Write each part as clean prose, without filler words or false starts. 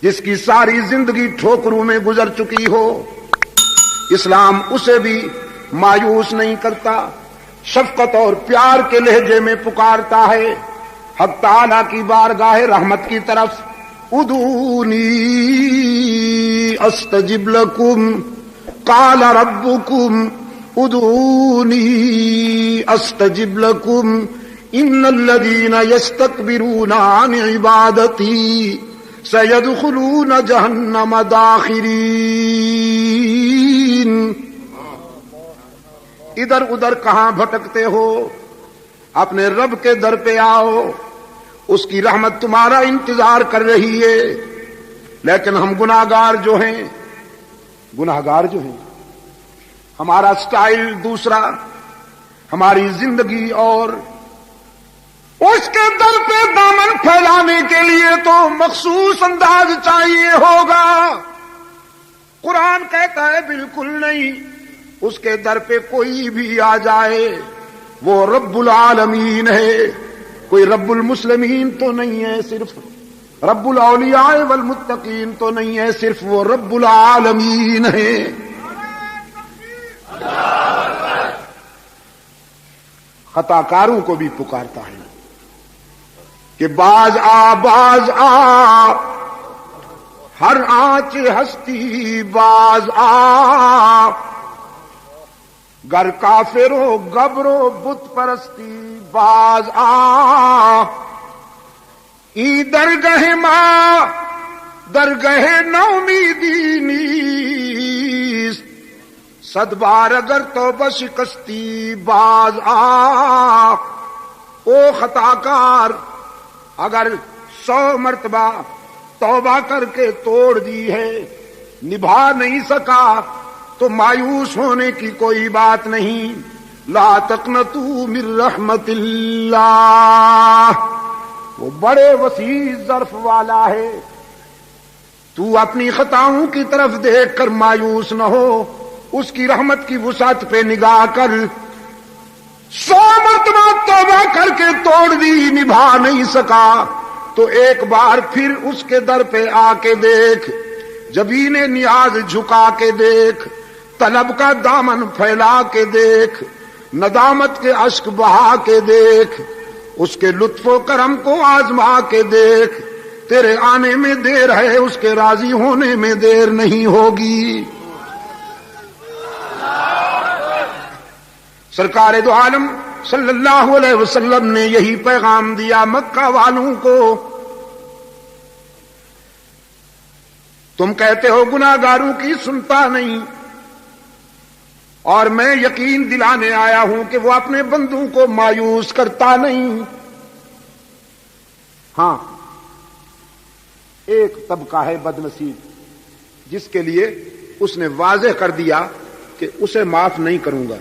جس کی ساری زندگی ٹھوکروں میں گزر چکی ہو، اسلام اسے بھی مایوس نہیں کرتا، شفقت اور پیار کے لہجے میں پکارتا ہے حق تعالی کی بارگاہ رحمت کی طرف، ادعونی استجب لکم قال ربکم ادعونی استجب لکم ان الذین یستکبرون عن عبادتی سیدخلون جہنم داخرین۔ ادھر ادھر کہاں بھٹکتے ہو؟ اپنے رب کے در پہ آؤ، اس کی رحمت تمہارا انتظار کر رہی ہے۔ لیکن ہم گناہگار جو ہیں ہمارا سٹائل دوسرا، ہماری زندگی اور، اس کے در پہ دامن پھیلانے کے لیے تو مخصوص انداز چاہیے ہوگا۔ قرآن کہتا ہے بالکل نہیں، اس کے در پہ کوئی بھی آ جائے وہ رب العالمین ہے، کوئی رب المسلمین تو نہیں ہے، صرف رب الاولیاء والمتقین تو نہیں ہے، صرف وہ رب العالمین ہے۔ خطا کاروں کو بھی پکارتا ہے کہ باز آ ہر آنچ ہستی باز آ، گر کافرو گبرو بت پرستی باز آ، ای درگہ ماں درگہ نومیدی نیست، صد بار اگر توبہ شکستی باز آ۔ او خطا کار، اگر 100 مرتبہ توبہ کر کے توڑ دی ہے، نبھا نہیں سکا تو مایوس ہونے کی کوئی بات نہیں۔ لا تقنطوا من رحمت اللہ، وہ بڑے وسیع ظرف والا ہے۔ تو اپنی خطاؤں کی طرف دیکھ کر مایوس نہ ہو، اس کی رحمت کی وسعت پہ نگاہ کر۔ 100 مرتبہ توبہ کر کے توڑ دی، نبھا نہیں سکا تو ایک بار پھر اس کے در پہ آ کے دیکھ، جبین نیاز جھکا کے دیکھ، طلب کا دامن پھیلا کے دیکھ، ندامت کے اشک بہا کے دیکھ، اس کے لطف و کرم کو آزما کے دیکھ۔ تیرے آنے میں دیر ہے، اس کے راضی ہونے میں دیر نہیں ہوگی۔ سرکار دو عالم صلی اللہ علیہ وسلم نے یہی پیغام دیا مکہ والوں کو۔ تم کہتے ہو گناہگاروں کی سنتا نہیں، اور میں یقین دلانے آیا ہوں کہ وہ اپنے بندوں کو مایوس کرتا نہیں۔ ہاں، ایک طبقہ ہے بد نصیب جس کے لیے اس نے واضح کر دیا کہ اسے معاف نہیں کروں گا۔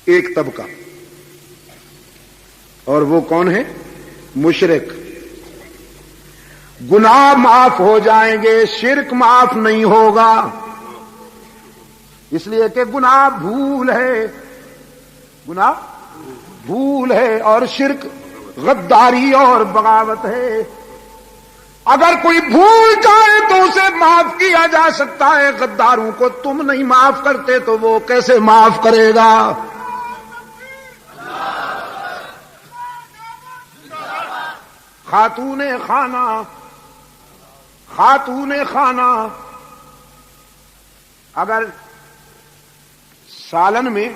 ایک طبقہ، اور وہ کون ہے؟ مشرک۔ گناہ معاف ہو جائیں گے، شرک معاف نہیں ہوگا، اس لیے کہ گناہ بھول ہے، گناہ بھول ہے، اور شرک غداری اور بغاوت ہے۔ اگر کوئی بھول جائے تو اسے معاف کیا جا سکتا ہے، غداروں کو تم نہیں معاف کرتے تو وہ کیسے معاف کرے گا؟ خاتون خانہ اگر سالن میں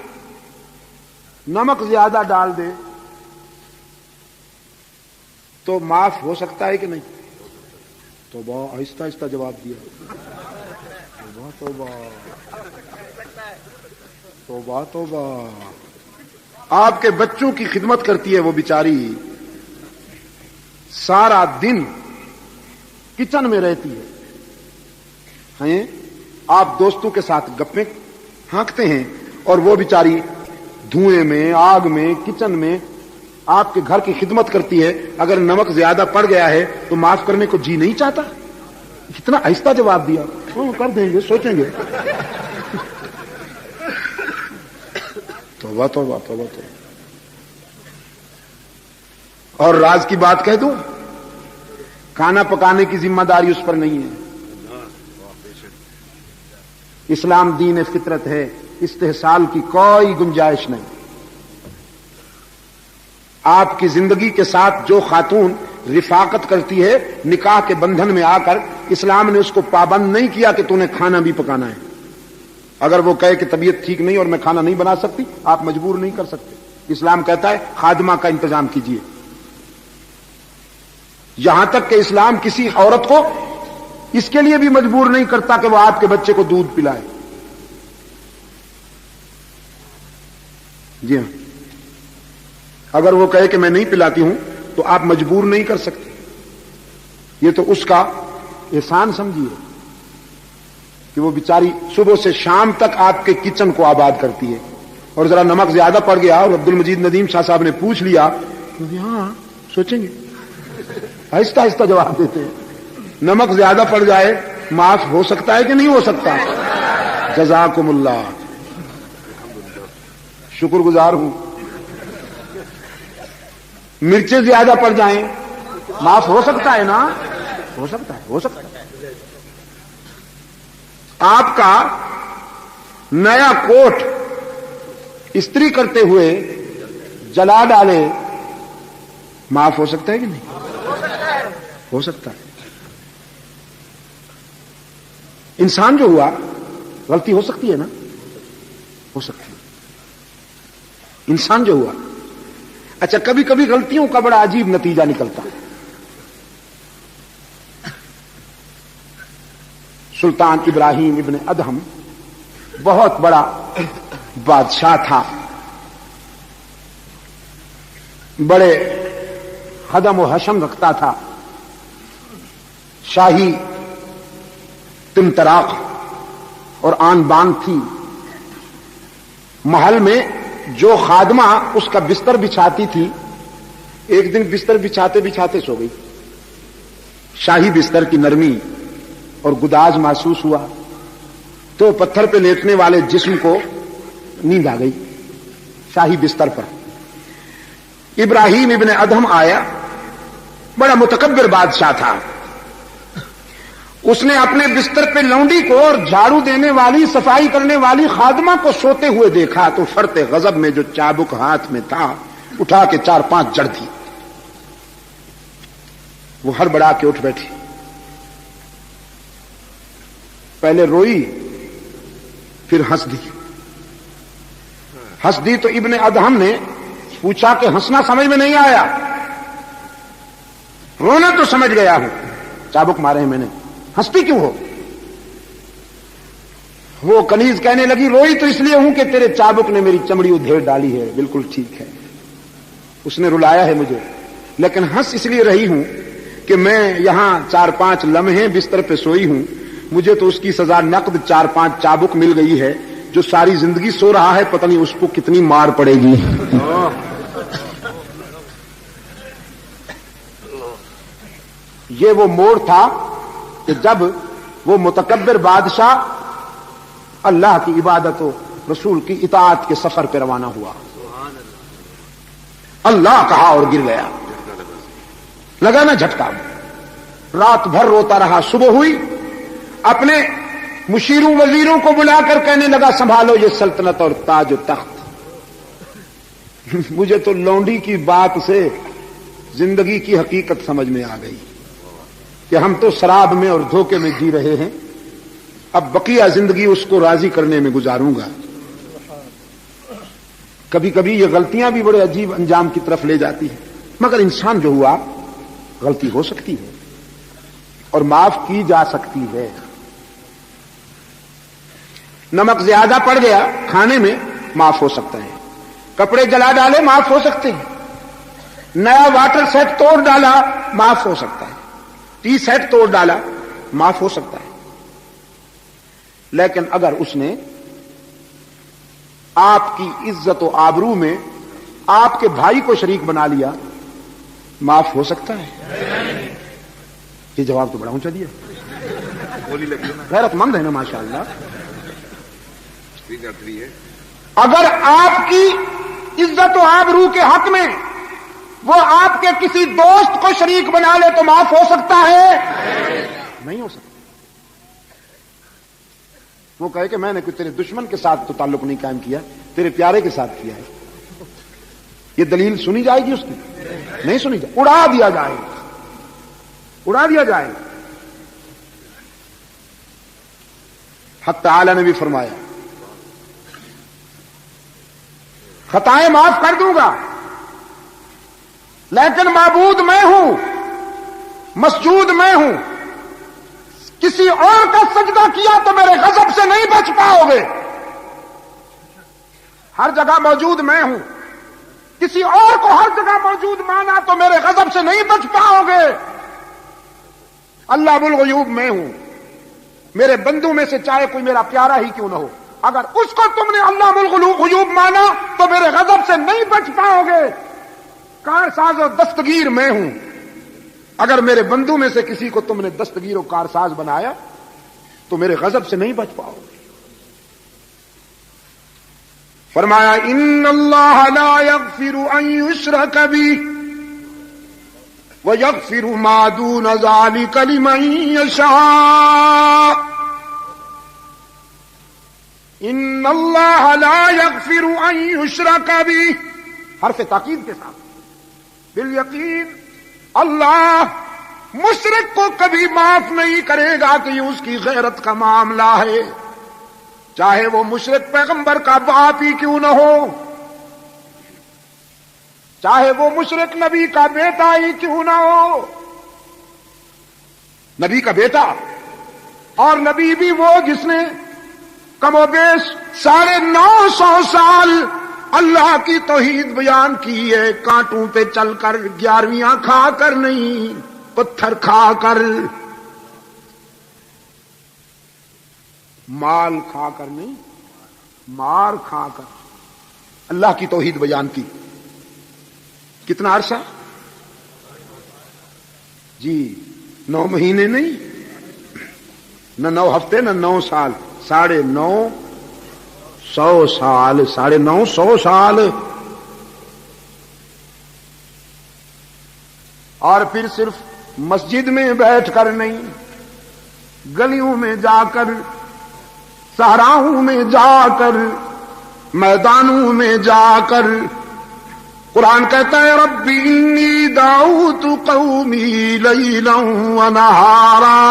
نمک زیادہ ڈال دے تو معاف ہو سکتا ہے کہ نہیں؟ تو بہت آہستہ آہستہ جواب دیا، توبہ توبہ توبہ۔ آپ کے بچوں کی خدمت کرتی ہے وہ بیچاری، سارا دن کچن میں رہتی ہے، آپ دوستوں کے ساتھ گپیں ہانکتے ہیں اور وہ بیچاری دھوئیں میں، آگ میں، کچن میں آپ کے گھر کی خدمت کرتی ہے۔ اگر نمک زیادہ پڑ گیا ہے تو معاف کرنے کو جی نہیں چاہتا؟ اتنا آہستہ جواب دیا، کر دیں گے، سوچیں گے۔ توبہ توبہ توبہ توبہ۔ اور راز کی بات کہہ دوں، کھانا پکانے کی ذمہ داری اس پر نہیں ہے. اسلام دین فطرت ہے، استحصال کی کوئی گنجائش نہیں. آپ کی زندگی کے ساتھ جو خاتون رفاقت کرتی ہے نکاح کے بندھن میں آ کر، اسلام نے اس کو پابند نہیں کیا کہ تُو نے کھانا بھی پکانا ہے. اگر وہ کہے کہ طبیعت ٹھیک نہیں اور میں کھانا نہیں بنا سکتی، آپ مجبور نہیں کر سکتے. اسلام کہتا ہے خادمہ کا انتظام کیجیے. یہاں تک کہ اسلام کسی عورت کو اس کے لیے بھی مجبور نہیں کرتا کہ وہ آپ کے بچے کو دودھ پلائے. جی ہاں، اگر وہ کہے کہ میں نہیں پلاتی ہوں تو آپ مجبور نہیں کر سکتے. یہ تو اس کا احسان سمجھیے کہ وہ بیچاری صبح سے شام تک آپ کے کچن کو آباد کرتی ہے. اور ذرا نمک زیادہ پڑ گیا اور عبد المجید ندیم شاہ صاحب نے پوچھ لیا، ہاں سوچیں گے، آہستہ آہستہ جواب دیتے ہیں. نمک زیادہ پڑ جائے معاف ہو سکتا ہے کہ نہیں ہو سکتا؟ جزاکم اللہ، شکر گزار ہوں. مرچیں زیادہ پڑ جائیں معاف ہو سکتا ہے نا؟ ہو سکتا ہے، ہو سکتا ہے. آپ کا نیا کوٹ استری کرتے ہوئے جلا ڈالے، معاف ہو سکتا ہے کہ نہیں؟ ہو سکتا ہے. انسان جو ہوا غلطی ہو سکتی ہے نا؟ ہو سکتی ہے. انسان جو ہوا، اچھا کبھی کبھی غلطیوں کا بڑا عجیب نتیجہ نکلتا ہے. سلطان ابراہیم ابن ادہم بہت بڑا بادشاہ تھا، بڑے خدم و حشم رکھتا تھا، شاہی تمتراق اور آن بان تھی. محل میں جو خادمہ اس کا بستر بچھاتی تھی، ایک دن بستر بچھاتے بچھاتے سو گئی. شاہی بستر کی نرمی اور گداز محسوس ہوا تو پتھر پہ لیٹنے والے جسم کو نیند آ گئی شاہی بستر پر. ابراہیم ابن ادہم آیا، بڑا متکبر بادشاہ تھا. اس نے اپنے بستر پہ لونڈی کو اور جھاڑو دینے والی، صفائی کرنے والی خادمہ کو سوتے ہوئے دیکھا تو فرط غضب میں جو چابک ہاتھ میں تھا اٹھا کے 4-5 جڑ دی. وہ ہڑبڑا کے اٹھ بیٹھی، پہلے روئی پھر ہنس دی. ہنس دی تو ابن ادہم نے پوچھا کہ ہنسنا سمجھ میں نہیں آیا؟ رونا تو سمجھ گیا ہوں، چابک مارے ہیں میں نے، ہنستی کیوں ہو؟ وہ کنیز کہنے لگی روئی تو اس لیے ہوں کہ تیرے چابک نے میری چمڑی ادھیڑ ڈالی ہے. بالکل ٹھیک ہے، اس نے رلایا ہے مجھے، لیکن ہنس اس لیے رہی ہوں کہ میں یہاں 4-5 لمحے بستر پہ سوئی ہوں، مجھے تو اس کی سزا نقد 4-5 چابک مل گئی ہے. جو ساری زندگی سو رہا ہے پتہ نہیں اس کو کتنی مار پڑے گی. یہ وہ موڑ تھا کہ جب وہ متکبر بادشاہ اللہ کی عبادت و رسول کی اطاعت کے سفر پہ روانہ ہوا. اللہ کہا اور گر گیا، لگا نا جھٹکا. رات بھر روتا رہا، صبح ہوئی اپنے مشیروں وزیروں کو بلا کر کہنے لگا سنبھالو یہ سلطنت اور تاج و تخت. مجھے تو لونڈی کی بات سے زندگی کی حقیقت سمجھ میں آ گئی کہ ہم تو شراب میں اور دھوکے میں جی رہے ہیں، اب بقیہ زندگی اس کو راضی کرنے میں گزاروں گا. کبھی کبھی یہ غلطیاں بھی بڑے عجیب انجام کی طرف لے جاتی ہیں، مگر انسان جو ہوا غلطی ہو سکتی ہے اور معاف کی جا سکتی ہے. نمک زیادہ پڑ گیا کھانے میں، معاف ہو سکتا ہے. کپڑے جلا ڈالے، معاف ہو سکتے ہیں. نیا واٹر سیٹ توڑ ڈالا، معاف ہو سکتا ہے. ٹی سیٹ توڑ ڈالا، معاف ہو سکتا ہے. لیکن اگر اس نے آپ کی عزت و آبرو میں آپ کے بھائی کو شریک بنا لیا، معاف ہو سکتا ہے. یہ جواب تو بڑا اونچا دیا، غیرت مند ہے نا ماشاءاللہ. اگر آپ کی عزت و آبرو کے حق میں وہ آپ کے کسی دوست کو شریک بنا لے تو معاف ہو سکتا ہے؟ نہیں ہو سکتا۔ وہ کہے کہ میں نے کوئی تیرے دشمن کے ساتھ تو تعلق نہیں قائم کیا، تیرے پیارے کے ساتھ کیا ہے، یہ دلیل سنی جائے گی اس کی؟ نہیں سنی جائے، اڑا دیا جائے، اڑا دیا جائے۔ حق تعالی نے بھی فرمایا خطائیں معاف کر دوں گا، لیکن معبود میں ہوں، مسجود میں ہوں، کسی اور کا سجدہ کیا تو میرے غضب سے نہیں بچ پاؤ گے۔ ہر جگہ موجود میں ہوں، کسی اور کو ہر جگہ موجود مانا تو میرے غضب سے نہیں بچ پاؤ گے۔ اللہ بالغیوب میں ہوں، میرے بندوں میں سے چاہے کوئی میرا پیارا ہی کیوں نہ ہو، اگر اس کو تم نے اللہ بالغیوب مانا تو میرے غضب سے نہیں بچ پاؤ گے۔ کارساز و دستگیر میں ہوں، اگر میرے بندوں میں سے کسی کو تم نے دستگیر و کارساز بنایا تو میرے غضب سے نہیں بچ پاؤ گے۔ فرمایا ان اللہ لا یغفر ان یشرک بہ ویغفر ما دون ذلک لمن یشاء۔ ان اللہ لا یغفر ان یشرک بہ، حرف تاکید کے ساتھ، بالیقین اللہ مشرک کو کبھی معاف نہیں کرے گا کہ یہ اس کی غیرت کا معاملہ ہے، چاہے وہ مشرک پیغمبر کا باپ ہی کیوں نہ ہو، چاہے وہ مشرک نبی کا بیٹا ہی کیوں نہ ہو۔ نبی کا بیٹا اور نبی بھی وہ جس نے کم و بیش 950 سال اللہ کی توحید بیان کی ہے، کانٹوں پہ چل کر، 11ویاں کھا کر نہیں، پتھر کھا کر، مال کھا کر نہیں، مار کھا کر اللہ کی توحید بیان کی۔ کتنا عرصہ؟ جی 9 مہینے نہیں، نہ 9 ہفتے، نہ 9 سال، 950 سال، 950 سال۔ اور پھر صرف مسجد میں بیٹھ کر نہیں، گلیوں میں جا کر، صحراؤں میں جا کر، میدانوں میں جا کر قرآن کہتا ہے ربی انی دعوت قومی لیلا ونہارا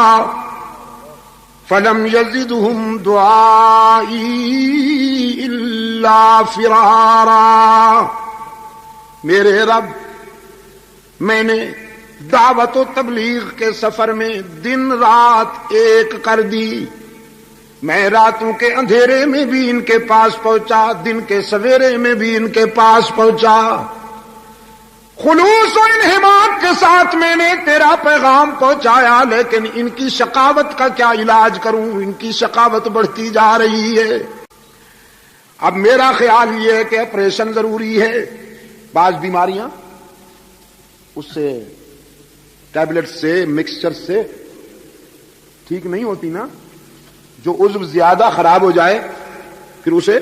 فلم یزدہم دعائی الا فرارا۔ میرے رب، میں نے دعوت و تبلیغ کے سفر میں دن رات ایک کر دی، میں راتوں کے اندھیرے میں بھی ان کے پاس پہنچا، دن کے سویرے میں بھی ان کے پاس پہنچا، خلوص و انہماک کے ساتھ میں نے تیرا پیغام پہنچایا، لیکن ان کی شقاوت کا کیا علاج کروں، ان کی شقاوت بڑھتی جا رہی ہے۔ اب میرا خیال یہ ہے کہ آپریشن ضروری ہے۔ بعض بیماریاں اس سے ٹیبلٹ سے، مکسچر سے ٹھیک نہیں ہوتی نا، جو عضو زیادہ خراب ہو جائے پھر اسے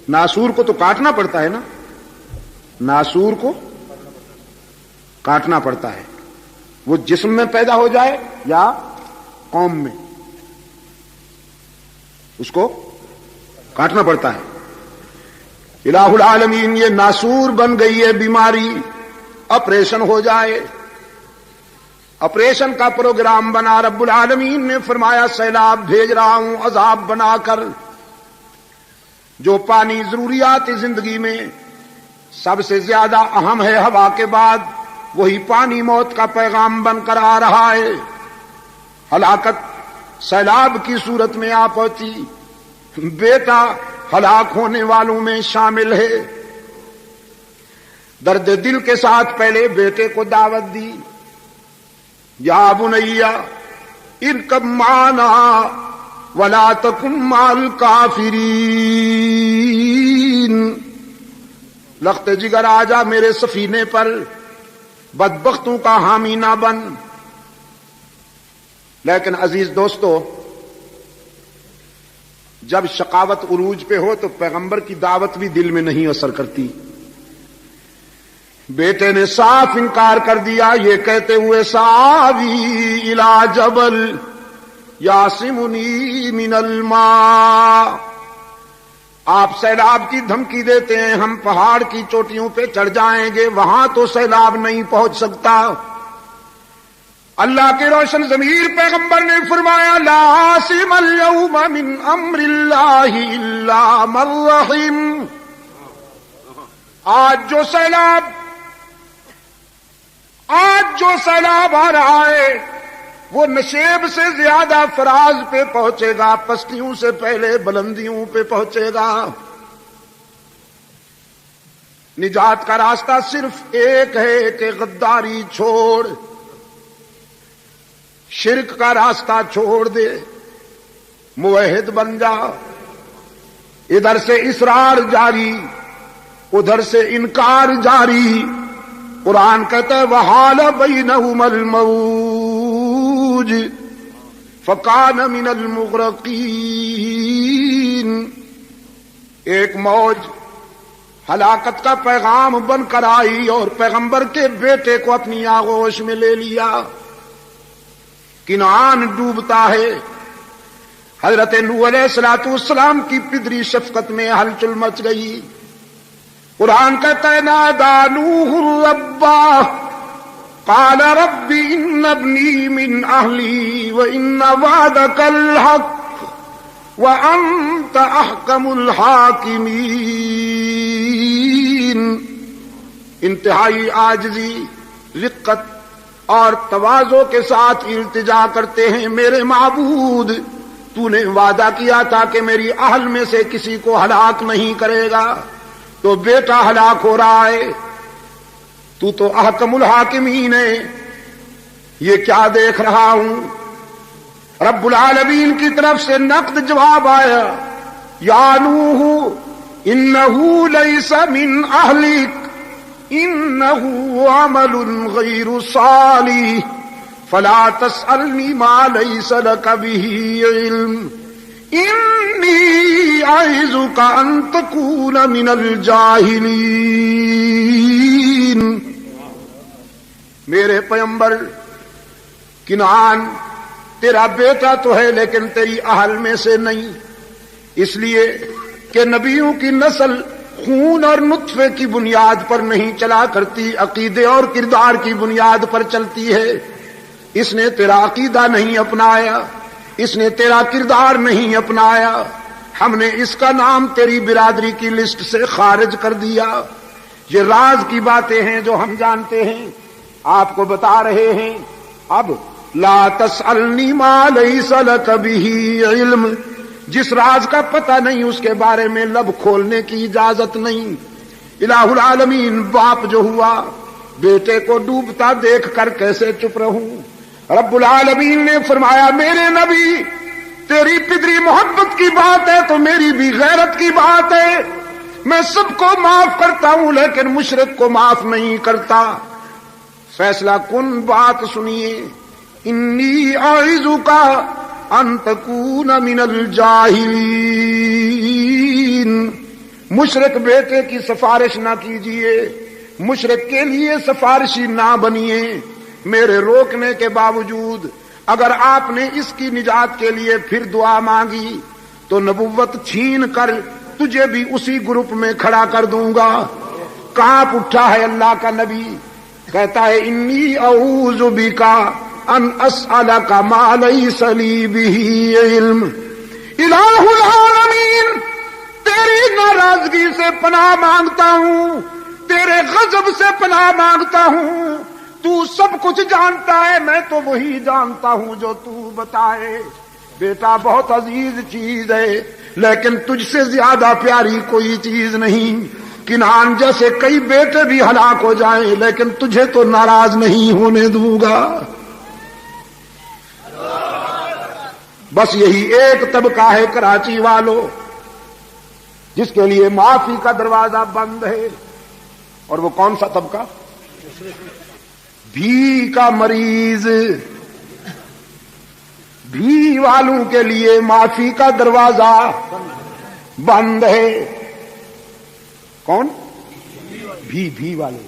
ناسور کو تو کاٹنا پڑتا ہے نا، ناسور کو کاٹنا پڑتا ہے، وہ جسم میں پیدا ہو جائے یا قوم میں، اس کو کاٹنا پڑتا ہے۔ الہ العالمین یہ ناسور بن گئی ہے بیماری، آپریشن ہو جائے، آپریشن کا پروگرام بنا، رب العالمین نے فرمایا سیلاب بھیج رہا ہوں عذاب بنا کر۔ جو پانی ضروریات زندگی میں سب سے زیادہ اہم ہے ہوا کے بعد، وہی پانی موت کا پیغام بن کر آ رہا ہے۔ ہلاکت سیلاب کی صورت میں آ پہنچی، بیٹا ہلاک ہونے والوں میں شامل ہے۔ درد دل کے ساتھ پہلے بیٹے کو دعوت دی، یا بنیا ارکب معنا ولا تکن مع الکافرین، لخت جگر آجا میرے سفینے پر، بدبختوں کا حامی نہ بن۔ لیکن عزیز دوستو، جب شقاوت عروج پہ ہو تو پیغمبر کی دعوت بھی دل میں نہیں اثر کرتی۔ بیٹے نے صاف انکار کر دیا، یہ کہتے ہوئے ساوی الی جبل یاسمنی من الماء، آپ سیلاب کی دھمکی دیتے ہیں ہم پہاڑ کی چوٹیوں پہ چڑھ جائیں گے، وہاں تو سیلاب نہیں پہنچ سکتا۔ اللہ کے روشن ضمیر پیغمبر نے فرمایا لا عاصم اليوم من امر اللہ الا من رحم، آج جو سیلاب آ رہا ہے وہ نشیب سے زیادہ فراز پہ پہنچے گا، پستیوں سے پہلے بلندیوں پہ پہنچے گا۔ نجات کا راستہ صرف ایک ہے کہ غداری چھوڑ، شرک کا راستہ چھوڑ دے، موحد بن جا۔ ادھر سے اصرار جاری، ادھر سے انکار جاری۔ قرآن کہتا ہے وحال بینہم الموج فکان من المغرقین، ایک موج ہلاکت کا پیغام بن کر آئی اور پیغمبر کے بیٹے کو اپنی آغوش میں لے لیا۔ کنعان ڈوبتا ہے، حضرت نوح علیہ السلام کی پدری شفقت میں ہلچل مچ گئی۔ قرآن کہتا ہے نادا نوح ربہ قال رب ان ابنی من اہلی وان وعدک الحق وانت احکم الحاکمین، انتہائی عاجزی، رقت اور تواضع کے ساتھ التجا کرتے ہیں میرے معبود تو نے وعدہ کیا تھا کہ میری اہل میں سے کسی کو ہلاک نہیں کرے گا، تو بیٹا ہلاک ہو رہا ہے، تو احکم الحاکمین ہے، یہ کیا دیکھ رہا ہوں؟ رب العالمین کی طرف سے نقد جواب آیا یا نوح انہ لیس من اہلک انہ عمل غیر صالح فلا تسألنی ما لیس لک بہ علم انی اعظک ان تکون من الجاہلین۔ میرے پیغمبر کنعان تیرا بیٹا تو ہے لیکن تیری اہل میں سے نہیں، اس لیے کہ نبیوں کی نسل خون اور نطفے کی بنیاد پر نہیں چلا کرتی، عقیدے اور کردار کی بنیاد پر چلتی ہے۔ اس نے تیرا عقیدہ نہیں اپنایا، اس نے تیرا کردار نہیں اپنایا، ہم نے اس کا نام تیری برادری کی لسٹ سے خارج کر دیا۔ یہ راز کی باتیں ہیں جو ہم جانتے ہیں، آپ کو بتا رہے ہیں۔ اب لا تسألنی ما لیس لک بہ علم، جس راز کا پتہ نہیں اس کے بارے میں لب کھولنے کی اجازت نہیں۔ الہ العالمین باپ جو ہوا، بیٹے کو ڈوبتا دیکھ کر کیسے چپ رہوں؟ رب العالمین نے فرمایا میرے نبی تیری پدری محبت کی بات ہے تو میری بھی غیرت کی بات ہے، میں سب کو معاف کرتا ہوں لیکن مشرک کو معاف نہیں کرتا۔ فیصلہ کن بات سنیے، انی اعظک ان تکون من الجاہلین، مشرک بیٹے کی سفارش نہ کیجیے، مشرک کے لیے سفارشی نہ بنیے۔ میرے روکنے کے باوجود اگر آپ نے اس کی نجات کے لیے پھر دعا مانگی تو نبوت چھین کر تجھے بھی اسی گروپ میں کھڑا کر دوں گا۔ کانپ اٹھا ہے اللہ کا نبی، کہتا ہے انی اعوذ بک ان اسألک ما لیس لی بہ علم۔ الہ العالمین تیری ناراضگی سے پناہ مانگتا ہوں، تیرے غضب سے پناہ مانگتا ہوں، تو سب کچھ جانتا ہے، میں تو وہی جانتا ہوں جو تو بتائے۔ بیٹا بہت عزیز چیز ہے لیکن تجھ سے زیادہ پیاری کوئی چیز نہیں۔ کنعان جیسے کئی بیٹے بھی ہلاک ہو جائیں لیکن تجھے تو ناراض نہیں ہونے دوں گا۔ بس یہی ایک طبقہ ہے کراچی والوں جس کے لیے معافی کا دروازہ بند ہے، اور وہ کون سا طبقہ؟ بھی کا مریض، بھی والوں کے لیے معافی کا دروازہ بند ہے۔ کون؟ بھی والے،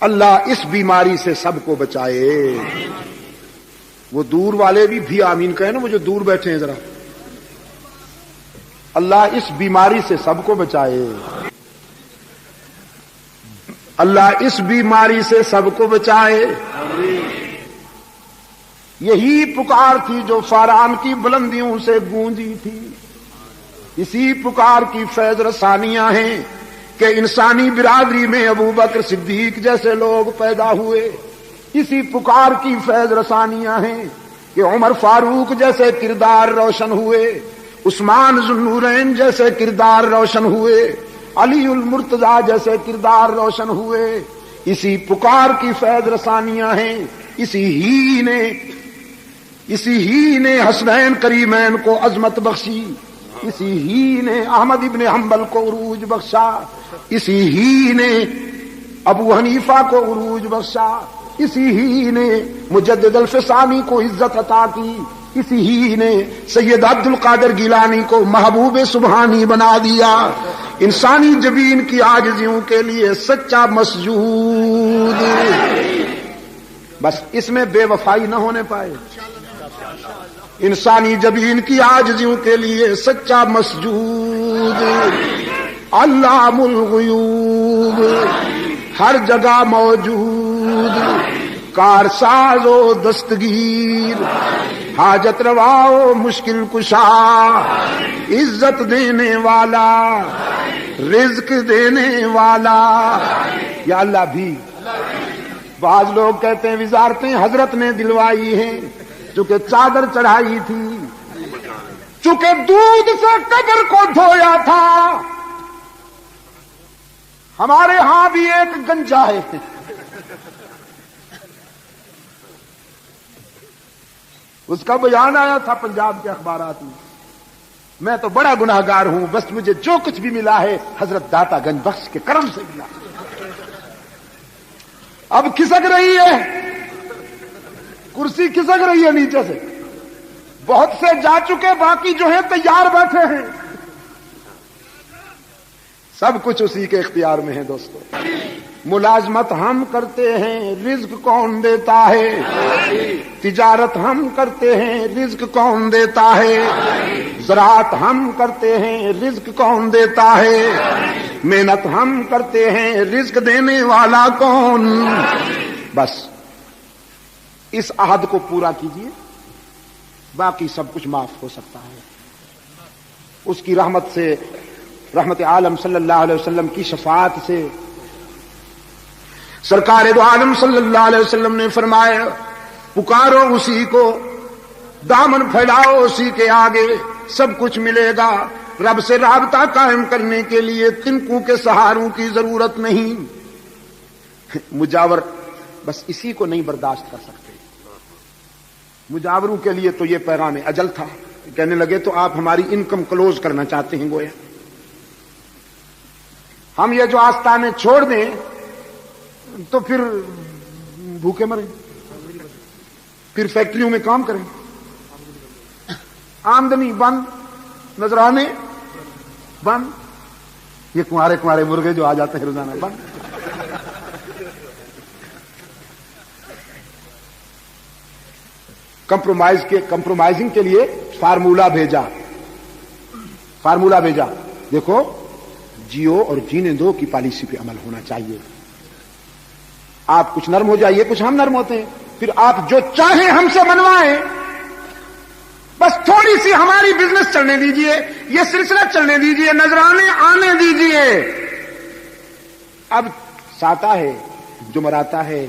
اللہ اس بیماری سے سب کو بچائے. وہ دور والے بھی آمین کہیں نا، وہ جو دور بیٹھے ہیں ذرا. اللہ اس بیماری سے سب کو بچائے. اللہ اس بیماری سے سب کو بچائے. یہی پکار تھی جو فاران کی بلندیوں سے گونجی تھی. اسی پکار کی فیض رسانیاں ہیں کہ انسانی برادری میں ابو بکر صدیق جیسے لوگ پیدا ہوئے. اسی پکار کی فیض رسانیاں ہیں کہ عمر فاروق جیسے کردار روشن ہوئے، عثمان ذو النورین جیسے کردار روشن ہوئے، علی المرتضیٰ جیسے کردار روشن ہوئے. اسی پکار کی فیض رسانیاں ہیں. اسی ہی نے حسنین کریمین کو عظمت بخشی. اسی ہی نے احمد ابن حنبل کو عروج بخشا. اسی ہی نے ابو حنیفہ کو عروج بخشا. اسی ہی نے مجدد الفسانی کو عزت عطا کی. اسی ہی نے سید عبد القادر گیلانی کو محبوب سبحانی بنا دیا. انسانی جبین کی عاجزیوں کے لیے سچا مسجود. بس اس میں بے وفائی نہ ہونے پائے. انسانی جبین کی عاجزیوں کے لیے سچا مسجود. علام الغیوب ہر جگہ موجود. کارساز و دستگیر حاجت روا و مشکل کشا. عزت دینے والا رزق دینے والا. یا اللہ بھی. بعض لوگ کہتے ہیں وزارتیں حضرت نے دلوائی ہیں، چونکہ چادر چڑھائی تھی، چونکہ دودھ سے قبر کو دھویا تھا. ہمارے ہاں بھی ایک گنجا ہے، اس کا بیان آیا تھا پنجاب کے اخبارات میں. میں تو بڑا گناہگار ہوں، بس مجھے جو کچھ بھی ملا ہے حضرت داتا گنج بخش کے کرم سے ملا. اب کھسک رہی ہے کرسی، کھسک رہی ہے نیچے سے. بہت سے جا چکے، باقی جو ہیں تیار بیٹھے ہیں. سب کچھ اسی کے اختیار میں ہے دوستو. ملازمت ہم کرتے ہیں، رزق کون دیتا ہے؟ تجارت ہم کرتے ہیں، رزق کون دیتا ہے؟ زراعت ہم کرتے ہیں، رزق کون دیتا ہے؟ محنت ہم کرتے ہیں، رزق دینے والا کون؟ بس اس عہد کو پورا کیجیے، باقی سب کچھ معاف ہو سکتا ہے. اس کی رحمت سے، رحمت عالم صلی اللہ علیہ وسلم کی شفاعت سے. سرکار دو عالم صلی اللہ علیہ وسلم نے فرمایا پکارو اسی کو، دامن پھیلاؤ اسی کے آگے، سب کچھ ملے گا. رب سے رابطہ قائم کرنے کے لیے تنکوں کے سہاروں کی ضرورت نہیں. مجاور بس اسی کو نہیں برداشت کر سکتے. مجاوروں کے لیے تو یہ پیغام اجل تھا. کہنے لگے تو آپ ہماری انکم کلوز کرنا چاہتے ہیں گویا. ہم یہ جو آستانے چھوڑ دیں تو پھر بھوکے مریں، پھر فیکٹریوں میں کام کریں، آمدنی بند، نذرانے بند، یہ کمارے مرغے جو آ جاتے ہیں روزانہ بند. کمپرومائزنگ کے لیے فارمولا بھیجا. دیکھو جیو اور جینے دو کی پالیسی پہ عمل ہونا چاہیے. آپ کچھ نرم ہو جائیے، کچھ ہم نرم ہوتے ہیں، پھر آپ جو چاہیں ہم سے منوائیں. بس تھوڑی سی ہماری بزنس چلنے دیجئے، یہ سلسلہ چلنے دیجئے، نذرانے آنے دیجئے. اب ساتا ہے، جمعراتا ہے،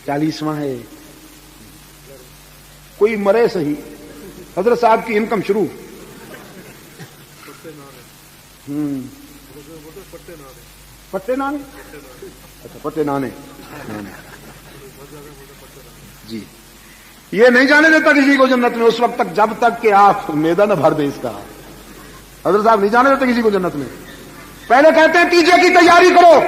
40واں ہے، کوئی مرے صحیح. حضرت صاحب کی انکم شروع. پٹے نانے، اچھا پٹے نانے جی. یہ نہیں جانے دیتا کسی کو جنت میں اس وقت تک جب تک کہ آپ میدہ نہ بھر دیں اس کا. حضرت صاحب نہیں جانے دیتے کسی کو جنت میں. پہلے کہتے ہیں تیجے کی تیاری کرو،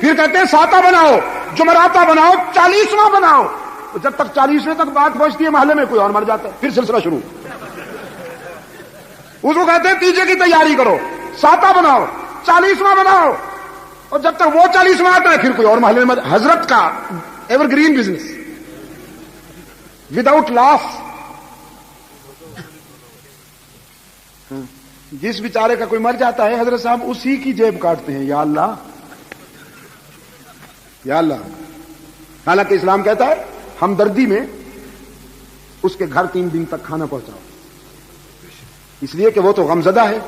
پھر کہتے ہیں ساتا بناؤ، جمعراتا بناؤ، 40واں بناؤ. جب تک 40ویں تک بات پہنچتی ہے محلے میں کوئی اور مر جاتا ہے، پھر سلسلہ شروع. اس کو کہتے ہیں تیجے کی تیاری کرو، ساتا بناؤ، 40واں بناؤ. اور جب تک وہ 40 میں آتا ہے پھر کوئی اور محلے میں حضرت کا ایور گرین بزنس وداؤٹ لاس. جس بیچارے کا کوئی مر جاتا ہے حضرت صاحب اسی کی جیب کاٹتے ہیں. یا اللہ یا اللہ. حالانکہ اسلام کہتا ہے ہمدردی میں اس کے گھر 3 دن تک کھانا پہنچاؤ, اس لیے کہ وہ تو غمزدہ ہے,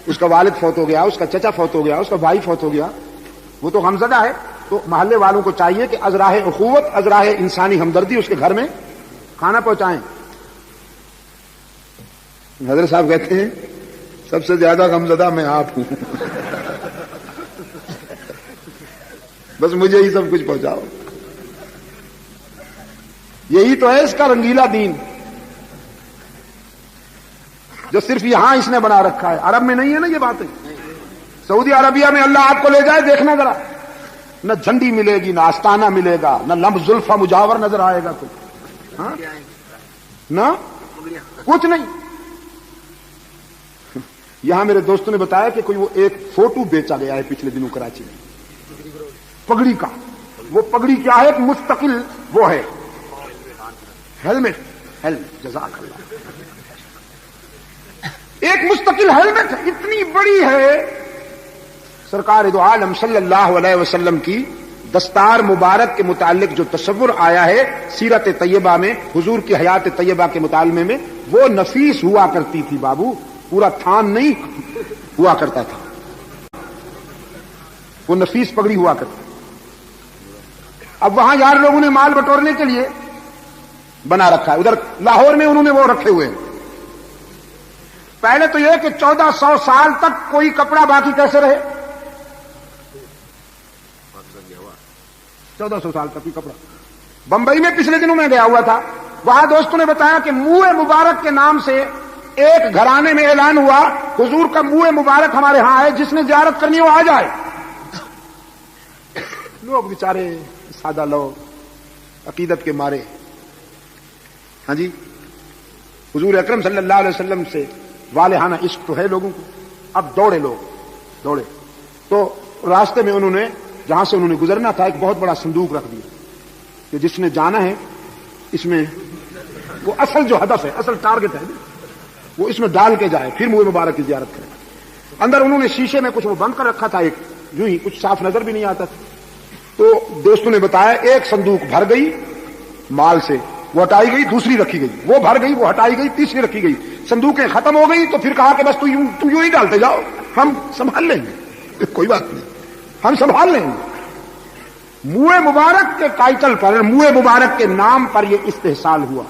اس کا والد فوت ہو گیا, اس کا چچا فوت ہو گیا, اس کا بھائی فوت ہو گیا, وہ تو غمزدہ ہے. تو محلے والوں کو چاہیے کہ ازراہ اخوت, ازراہ انسانی ہمدردی اس کے گھر میں کھانا پہنچائیں. حضرت صاحب کہتے ہیں سب سے زیادہ غمزدہ میں آپ ہوں, بس مجھے ہی سب کچھ پہنچاؤ. یہی تو ہے اس کا رنگیلا دین جو صرف یہاں اس نے بنا رکھا ہے. عرب میں نہیں ہے نا یہ باتیں. سعودی عربیہ میں اللہ آپ کو لے جائے, دیکھنا ذرا, نہ جھنڈی ملے گی, نہ آستانہ ملے گا, نہ لمب زلفہ مجاور نظر آئے گا کوئی, ہاں نہ کچھ نہیں. یہاں میرے دوستوں نے بتایا کہ کوئی وہ ایک فوٹو بیچا گیا ہے پچھلے دنوں کراچی میں پگڑی کا. وہ پگڑی کیا ہے, ایک مستقل وہ ہے ہیلمٹ. جزاک اللہ. ایک مستقل ہیلمٹ اتنی بڑی ہے. سرکار دو عالم صلی اللہ علیہ وسلم کی دستار مبارک کے متعلق جو تصور آیا ہے سیرت طیبہ میں, حضور کی حیات طیبہ کے مطالعے میں, وہ نفیس ہوا کرتی تھی بابو, پورا تھان نہیں ہوا کرتا تھا, وہ نفیس پگڑی ہوا کرتی. اب وہاں یار لوگوں نے مال بٹورنے کے لیے بنا رکھا ہے. ادھر لاہور میں انہوں نے وہ رکھے ہوئے ہیں. پہلے تو یہ کہ 1400 سال تک کوئی کپڑا باقی کیسے رہے, 1400 سال تک کوئی کپڑا. بمبئی میں پچھلے دنوں میں گیا ہوا تھا, وہاں دوستوں نے بتایا کہ منہ مبارک کے نام سے ایک گھرانے میں اعلان ہوا حضور کا منہ مبارک ہمارے ہاں ہے, جس نے زیارت کرنی ہو آ جائے. لوگ بیچارے سادہ لوگ عقیدت کے مارے, ہاں جی, حضور اکرم صلی اللہ علیہ وسلم سے والہانہ عشق تو ہے لوگوں کو. اب دوڑے لوگ, دوڑے تو راستے میں انہوں نے جہاں سے انہوں نے گزرنا تھا ایک بہت بڑا صندوق رکھ دیا کہ جس نے جانا ہے اس میں وہ اصل جو ہدف ہے, اصل ٹارگٹ ہے, وہ اس میں ڈال کے جائے, پھر منہ مبارک کی زیارت کرے. اندر انہوں نے شیشے میں کچھ وہ بند کر رکھا تھا, ایک یوں ہی کچھ صاف نظر بھی نہیں آتا تھا. تو دوستوں نے بتایا ایک صندوق بھر گئی مال سے, وہ ہٹائی گئی, دوسری رکھی گئی, وہ بھر گئی, وہ ہٹائی گئی, تیسری رکھی گئی. صندوقیں ختم ہو گئی تو پھر کہا کہ بس تو یوں ہی ڈالتے جاؤ, ہم سنبھال لیں گے, کوئی بات نہیں, ہم سنبھال لیں گے. منہ مبارک کے ٹائٹل پر, منہ مبارک کے نام پر یہ استحصال ہوا.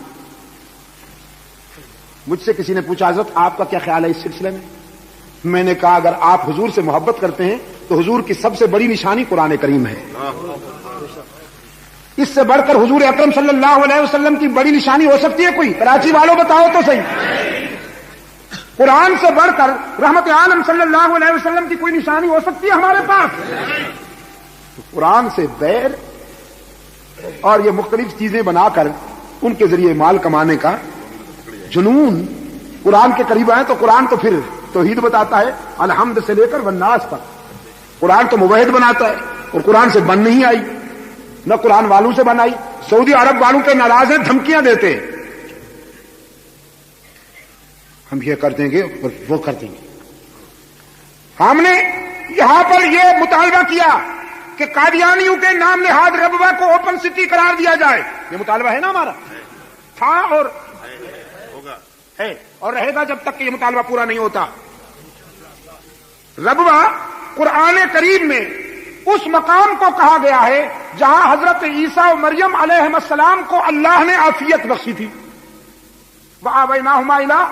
مجھ سے کسی نے پوچھا حضرت آپ کا کیا خیال ہے اس سلسلے میں؟ میں نے کہا اگر آپ حضور سے محبت کرتے ہیں تو حضور کی سب سے بڑی نشانی قرآن کریم ہے. اس سے بڑھ کر حضور اکرم صلی اللہ علیہ وسلم کی بڑی نشانی ہو سکتی ہے کوئی؟ کراچی والوں بتاؤ تو صحیح. قرآن سے بڑھ کر رحمت عالم صلی اللہ علیہ وسلم کی کوئی نشانی ہو سکتی ہے ہمارے پاس؟ قرآن سے بیر اور یہ مختلف چیزیں بنا کر ان کے ذریعے مال کمانے کا جنون. قرآن کے قریب آئے تو قرآن تو پھر توحید بتاتا ہے الحمد سے لے کر والناس تک. قرآن تو موحد بناتا ہے, اور قرآن سے بن نہیں آئی, نہ قرآن والوں سے بنائی. سعودی عرب والوں کے ناراض ہیں, دھمکیاں دیتے ہیں, ہم یہ کر دیں گے اور وہ کر دیں گے. ہم نے یہاں پر یہ مطالبہ کیا کہ قادیانیوں کے نام نہاد ربوہ کو اوپن سٹی قرار دیا جائے. یہ مطالبہ ہے نا ہمارا, تھا اور ہے اور رہے گا جب تک کہ یہ مطالبہ پورا نہیں ہوتا. ربوہ قرآن کریم میں اس مقام کو کہا گیا ہے جہاں حضرت عیسیٰ و مریم علیہ السلام کو اللہ نے عافیت بخشی تھی. وَآوَيْنَاهُمَا إِلَىٰ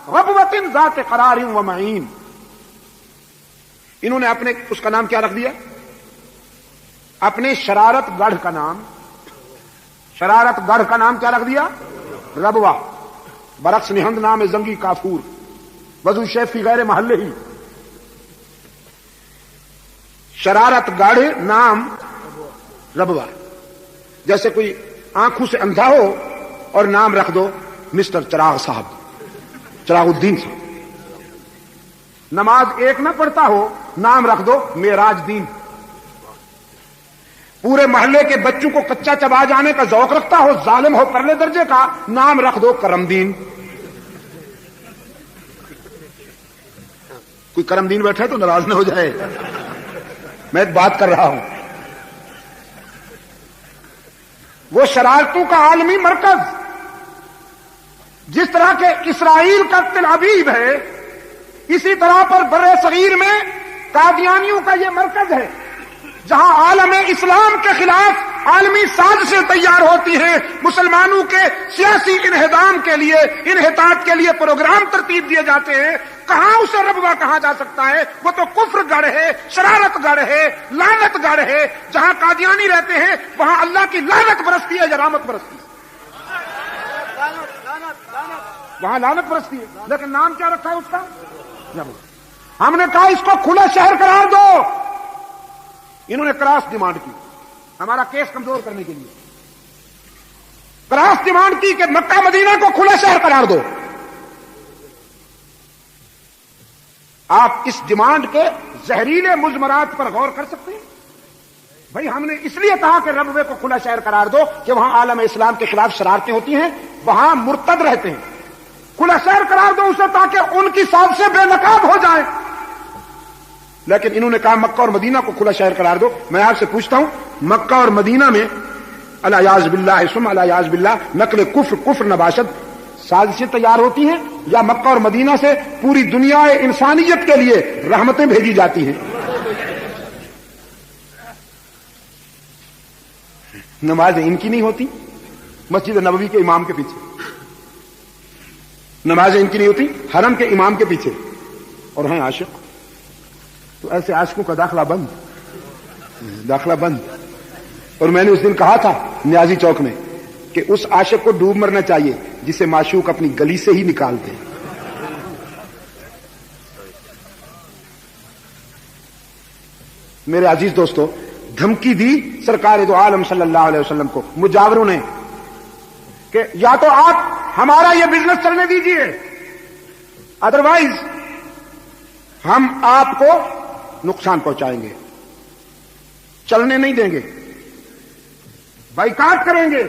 رَبْوَةٍ ذَاتِ قَرَارٍ وَمَعِينٍ. انہوں نے اپنے اس کا نام کیا رکھ دیا؟ اپنے شرارت گڑھ کا نام, شرارت گڑھ کا نام کیا رکھ دیا؟ ربوہ. برعکس نہند نام زنگی کافور, وضو شیفی غیر محلے ہی. شرارت گڑھ نام ربوہ. جیسے کوئی آنکھوں سے اندھا ہو اور نام رکھ دو مسٹر چراغ صاحب, چراغ الدین صاحب. نماز ایک نہ پڑھتا ہو, نام رکھ دو معراج دین. پورے محلے کے بچوں کو کچا چبا جانے کا ذوق رکھتا ہو، ظالم ہو پرلے درجے کا، نام رکھ دو کرم دین۔ کوئی کرم دین بیٹھا ہے تو ناراض نہ ہو جائے، میں ایک بات کر رہا ہوں۔ وہ شرارتوں کا عالمی مرکز جس طرح کے اسرائیل کا تل ابیب ہے، اسی طرح پر بر صغیر میں قادیانیوں کا یہ مرکز ہے، جہاں عالم اسلام کے خلاف عالمی سازشیں تیار ہوتی ہیں، مسلمانوں کے سیاسی انہدام کے لیے، انحطاط کے لیے پروگرام ترتیب دیے جاتے ہیں۔ کہاں اسے ربوہ کہا جا سکتا ہے؟ وہ تو کفر گڑھ ہے، شرارت گڑھ ہے، لعنت گڑھ ہے۔ جہاں قادیانی رہتے ہیں وہاں اللہ کی لعنت برستی ہے یا رحمت برستی ہے؟ وہاں لعنت برستی ہے، لیکن نام کیا رکھا ہے اس کا؟ ہم نے کہا اس کو کھلا شہر قرار دو، انہوں نے کراس ڈیمانڈ کی ہمارا کیس کمزور کرنے کے لیے، کراس ڈیمانڈ کی کہ مکہ مدینہ کو کھلا شہر قرار دو۔ آپ اس ڈیمانڈ کے زہریلے مضمرات پر غور کر سکتے ہیں؟ بھائی ہم نے اس لیے کہا کہ ربوے کو کھلا شہر قرار دو کہ وہاں عالم اسلام کے خلاف شرارتیں ہوتی ہیں، وہاں مرتد رہتے ہیں، کھلا شہر قرار دو اسے تاکہ ان کی سازشیں بے نقاب ہو جائیں۔ لیکن انہوں نے کہا مکہ اور مدینہ کو کھلا شہر قرار دو۔ میں آپ سے پوچھتا ہوں، مکہ اور مدینہ میں الیاذ باللہ ثم الیاذ باللہ نقل کفر نباشد سازشیں تیار ہوتی ہیں، یا مکہ اور مدینہ سے پوری دنیا انسانیت کے لیے رحمتیں بھیجی جاتی ہیں؟ نمازیں ان کی نہیں ہوتی مسجد نبوی کے امام کے پیچھے، نمازیں ان کی نہیں ہوتی حرم کے امام کے پیچھے، اور ہیں عاشق، تو ایسے عاشقوں کا داخلہ بند۔ اور میں نے اس دن کہا تھا نیازی چوک میں کہ اس عاشق کو ڈوب مرنا چاہیے جسے معشوق اپنی گلی سے ہی نکال دے۔ میرے عزیز دوستو، دھمکی دی سرکار دو عالم صلی اللہ علیہ وسلم کو مجاوروں نے کہ یا تو آپ ہمارا یہ بزنس چلنے دیجئے، ادروائز ہم آپ کو نقصان پہنچائیں گے، چلنے نہیں دیں گے، بائیکاٹ کریں گے،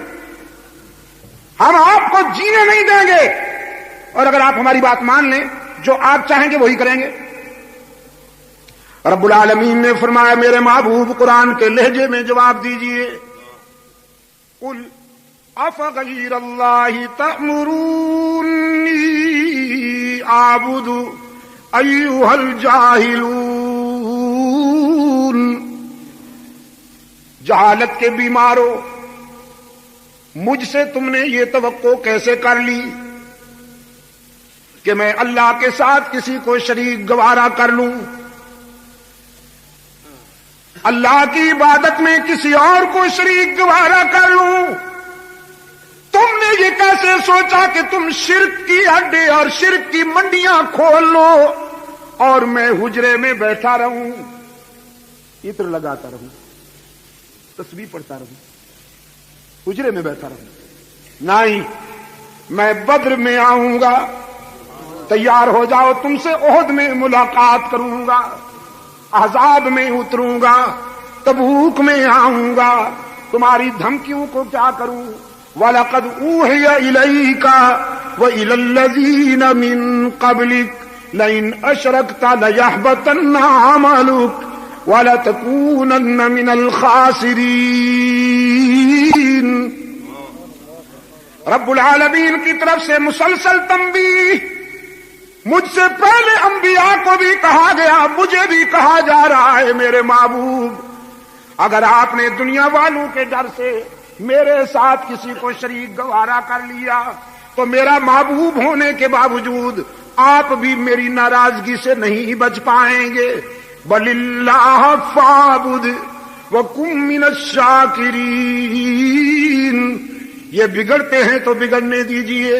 ہم آپ کو جینے نہیں دیں گے، اور اگر آپ ہماری بات مان لیں جو آپ چاہیں گے وہی کریں گے۔ رب العالمین نے فرمایا میرے محبوب قرآن کے لہجے میں جواب دیجئے، قل افغیر اللہ تأمرونی اعبد ایھا الجاہلون۔ جہالت کے بیماروں، مجھ سے تم نے یہ توقع کیسے کر لی کہ میں اللہ کے ساتھ کسی کو شریک گوارا کر لوں، اللہ کی عبادت میں کسی اور کو شریک گوارا کر لوں؟ تم نے یہ کیسے سوچا کہ تم شرک کی اڈے اور شرک کی منڈیاں کھول لو اور میں حجرے میں بیٹھا رہوں، عطر لگاتا رہوں، تسبیح پڑھتا رہوں، حجرے میں بیٹھا رہوں؟ نہیں، میں بدر میں آؤں گا، تیار ہو جاؤ، تم سے احد میں ملاقات کروں گا، احزاب میں اتروں گا، تبوک میں آؤں گا، تمہاری دھمکیوں کو کیا کروں؟ وَلَقَدْ أُوحِيَ إِلَيْكَ وَإِلَى الَّذِينَ مِن قَبْلِكَ لَئِنْ أَشْرَكْتَ لَيَحْبَطَنَّ عَمَلُكَ وَلَتَكُونَنَّ مِنَ الْخَاسِرِينَ۔ رب العالمین کی طرف سے مسلسل تنبیہ، مجھ سے پہلے انبیاء کو بھی کہا گیا، مجھے بھی کہا جا رہا ہے میرے محبوب، اگر آپ نے دنیا والوں کے ڈر سے میرے ساتھ کسی کو شریک گوارا کر لیا تو میرا محبوب ہونے کے باوجود آپ بھی میری ناراضگی سے نہیں بچ پائیں گے۔ بَلِلَّهَ فَاعْبُدْ وَكُن مِّنَ الشَّاكِرِينَ۔ یہ بگڑتے ہیں تو بگڑنے دیجئے،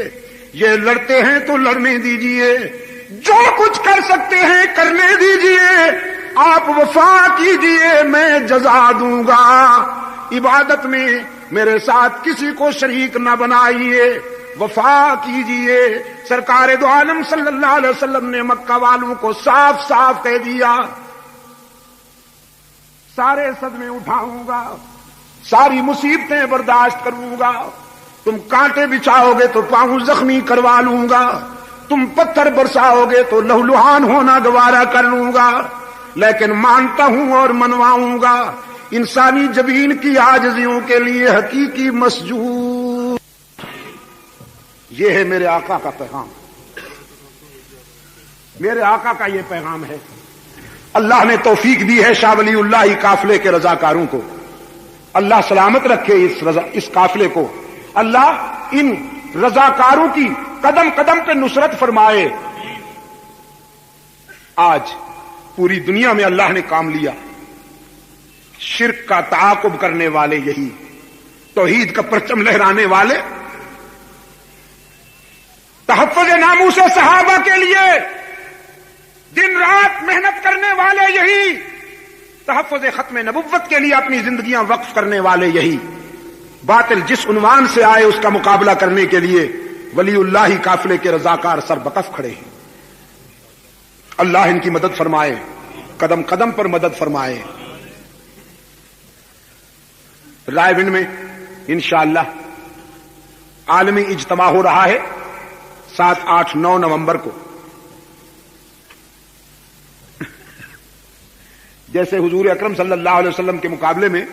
یہ لڑتے ہیں تو لڑنے دیجئے، جو کچھ کر سکتے ہیں کرنے دیجئے، آپ وفا کیجئے، میں جزا دوں گا۔ عبادت میں میرے ساتھ کسی کو شریک نہ بنائیے، وفا کیجئے۔ سرکار دو عالم صلی اللہ علیہ وسلم نے مکہ والوں کو صاف صاف کہہ دیا، سارے صدمے اٹھاؤں گا، ساری مصیبتیں برداشت کروں گا، تم کانٹے بچھاؤ گے تو پاؤں زخمی کروا لوں گا، تم پتھر برساؤ گے تو لہولہان ہونا گوارا کر لوں گا، لیکن مانتا ہوں اور منواؤں گا انسانی جبین کی عاجزیوں کے لیے حقیقی مسجود۔ یہ ہے میرے آقا کا پیغام، میرے آقا کا یہ پیغام ہے۔ اللہ نے توفیق دی ہے شاہ ولی اللہ قافلے کے رضاکاروں کو، اللہ سلامت رکھے اس قافلے کو، اللہ ان رضاکاروں کی قدم قدم پہ نصرت فرمائے۔ آج پوری دنیا میں اللہ نے کام لیا، شرک کا تعاقب کرنے والے یہی، توحید کا پرچم لہرانے والے، تحفظ ناموس صحابہ کے لیے دن رات محنت کرنے والے یہی، تحفظ ختم نبوت کے لیے اپنی زندگیاں وقف کرنے والے یہی، باطل جس عنوان سے آئے اس کا مقابلہ کرنے کے لیے ولی اللہ قافلے کے رضاکار سر بکف کھڑے ہیں۔ اللہ ان کی مدد فرمائے، قدم قدم پر مدد فرمائے۔ رائے ونڈ میں انشاءاللہ عالمی اجتماع ہو رہا ہے 7، 8، 9 نومبر کو۔ جیسے حضور اکرم صلی اللہ علیہ وسلم کے مقابلے میں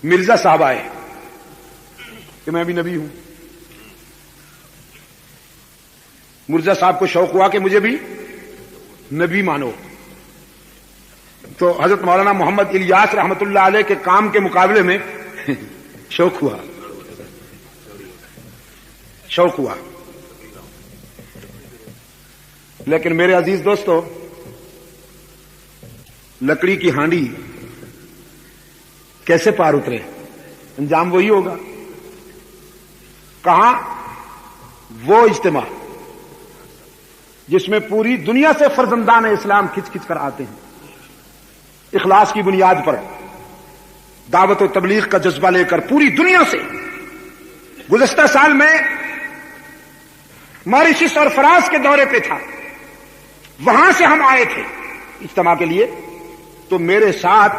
مرزا صاحب آئے کہ میں بھی نبی ہوں، مرزا صاحب کو شوق ہوا کہ مجھے بھی نبی مانو، تو حضرت مولانا محمد الیاس رحمت اللہ علیہ کے کام کے مقابلے میں شوق ہوا۔ لیکن میرے عزیز دوستو، لکڑی کی ہانڈی کیسے پار اترے، انجام وہی ہوگا۔ کہاں وہ اجتماع جس میں پوری دنیا سے فرزندان اسلام کھچ کھچ کر آتے ہیں، اخلاص کی بنیاد پر دعوت و تبلیغ کا جذبہ لے کر پوری دنیا سے۔ گزشتہ سال میں ماریشس اور فرانس کے دورے پہ تھا، وہاں سے ہم آئے تھے اجتماع کے لیے، تو میرے ساتھ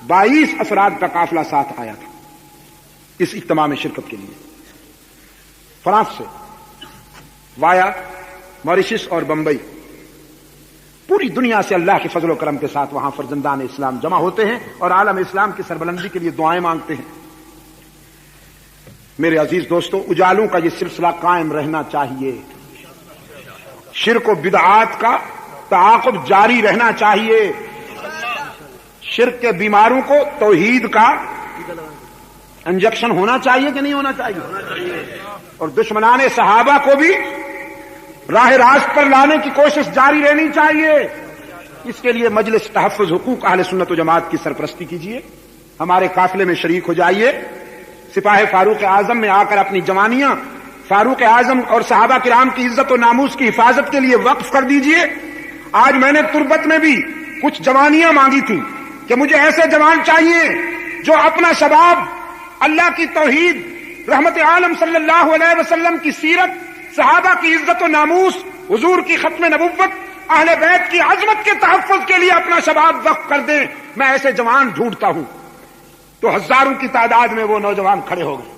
22 افراد کا قافلہ ساتھ آیا تھا اس اجتماع میں شرکت کے لیے، فرانس سے وایا ماریشس اور بمبئی۔ پوری دنیا سے اللہ کے فضل و کرم کے ساتھ وہاں فرزندان اسلام جمع ہوتے ہیں اور عالم اسلام کی سربلندی کے لیے دعائیں مانگتے ہیں۔ میرے عزیز دوستو، اجالوں کا یہ سلسلہ قائم رہنا چاہیے، شرک و بدعات کا تعاقب جاری رہنا چاہیے، شرک کے بیماروں کو توحید کا انجیکشن ہونا چاہیے کہ نہیں ہونا چاہیے، اور دشمنان صحابہ کو بھی راہ راست پر لانے کی کوشش جاری رہنی چاہیے۔ اس کے لیے مجلس تحفظ حقوق اہل سنت و جماعت کی سرپرستی کیجیے، ہمارے قافلے میں شریک ہو جائیے، سپاہ فاروق اعظم میں آ کر اپنی جوانیاں فاروق اعظم اور صحابہ کرام کی عزت و ناموس کی حفاظت کے لیے وقف کر دیجیے۔ آج میں نے تربت میں بھی کچھ جوانیاں مانگی تھیں کہ مجھے ایسے جوان چاہیے جو اپنا شباب اللہ کی توحید، رحمت عالم صلی اللہ علیہ وسلم کی سیرت، صحابہ کی عزت و ناموس، حضور کی ختم نبوت، اہل بیت کی عظمت کے تحفظ کے لیے اپنا شباب وقف کر دیں۔ میں ایسے جوان ڈھونڈتا ہوں، تو ہزاروں کی تعداد میں وہ نوجوان کھڑے ہو گئے۔